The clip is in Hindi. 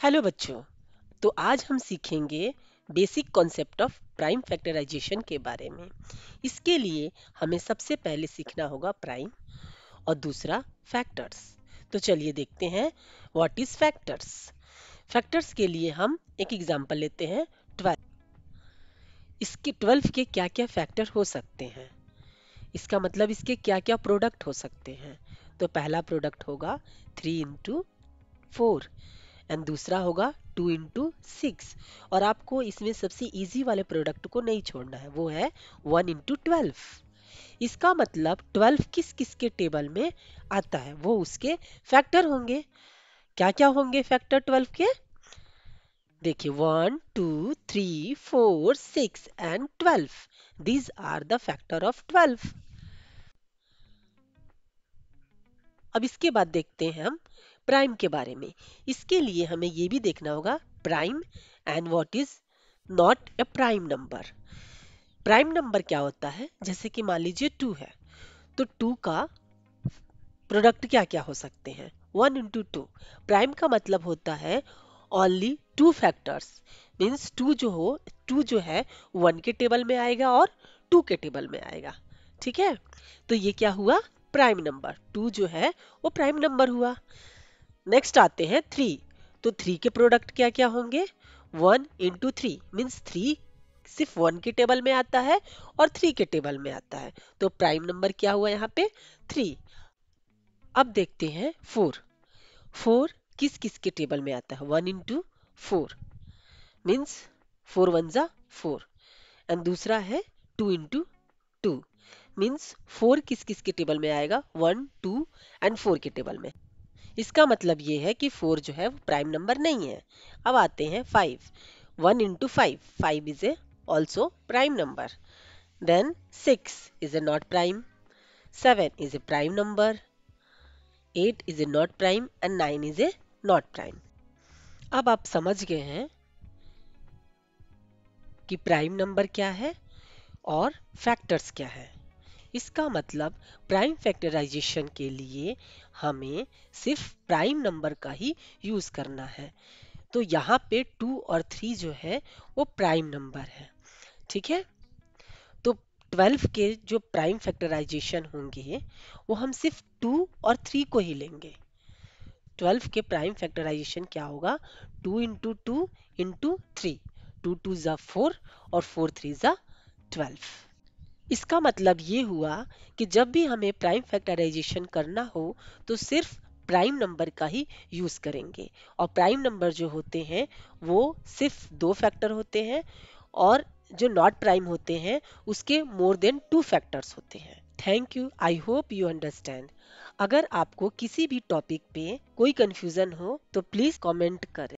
हेलो बच्चों। तो आज हम सीखेंगे basic concept of prime factorisation के बारे में। इसके लिए हमें सबसे पहले सीखना होगा प्राइम और दूसरा फैक्टर्स। तो चलिए देखते हैं व्हाट इज फैक्टर्स। फैक्टर्स के लिए हम एक एग्जांपल लेते हैं 12। इसके 12 के क्या क्या फैक्टर हो सकते हैं, इसका मतलब इसके क्या क्या प्रोडक्ट हो सकते हैं। तो पहला प्रोडक्ट होगा 3 इंटू 4 एंड दूसरा होगा 2 इंटू 6। और आपको इसमें सबसे इजी वाले प्रोडक्ट को नहीं छोड़ना है, वो है 1 इंटू 12। इसका मतलब 12 किस किस के टेबल में आता है वो उसके फैक्टर होंगे। क्या क्या होंगे फैक्टर 12 के? देखिए 1 2 3 4 6 and 12, these are the factor of 12। अब इसके बाद देखते हैं हम प्राइम के बारे में। इसके लिए हमें ये भी देखना होगा prime and what is not a prime number. Prime number क्या होता है? जैसे कि मान लीजिए 2 है, तो 2 का प्रोडक्ट क्या क्या हो सकते हैं? 1 इंटू 2। प्राइम का मतलब होता है ओनली 2 फैक्टर्स, मीन्स 2 जो है 1 के टेबल में आएगा और 2 के टेबल में आएगा। ठीक है, तो ये क्या हुआ? प्राइम नंबर 2 जो है वो प्राइम नंबर हुआ। नेक्स्ट आते हैं 3। तो 3 के प्रोडक्ट क्या क्या होंगे? 1 इंटू 3 मीन्स 3 सिर्फ 1 के टेबल में आता है और 3 के टेबल में आता है, तो प्राइम नंबर क्या हुआ यहाँ पे? 3। अब देखते हैं 4। 4 किस किस के टेबल में आता है? 1 इंटू 4 मीन्स 4 वन जा 4 एंड दूसरा है 2 इंटू 2 मीन्स 4 किस किस के टेबल में आएगा? 1 2 एंड 4 के टेबल में। इसका मतलब ये है कि 4 जो है वो प्राइम नंबर नहीं है। अब आते हैं 5। 1 into 5, 5 is a also prime number. Then 6 is a not prime, 7 is a prime number, 8 is a not prime and 9 is a not prime. अब आप समझ गए हैं कि प्राइम नंबर क्या है और फैक्टर्स क्या है। इसका मतलब प्राइम फैक्टराइजेशन के लिए हमें सिर्फ प्राइम नंबर का ही यूज करना है। तो यहाँ पे 2 और 3 जो है वो प्राइम नंबर है। ठीक है, तो 12 के जो प्राइम फैक्टराइजेशन होंगे वो हम सिर्फ 2 और 3 को ही लेंगे। 12 के प्राइम फैक्टराइजेशन क्या होगा? 2 इंटू 2 इंटू 3, 2 2 जा 4 और 4 3 जा 12। इसका मतलब ये हुआ कि जब भी हमें प्राइम फैक्टराइजेशन करना हो तो सिर्फ प्राइम नंबर का ही यूज करेंगे। और प्राइम नंबर जो होते हैं वो सिर्फ 2 फैक्टर होते हैं और जो नॉट प्राइम होते हैं उसके मोर देन 2 फैक्टर्स होते हैं। Thank you, I hope you understand. अगर आपको किसी भी टॉपिक पे कोई कंफ्यूजन हो तो प्लीज कमेंट करें।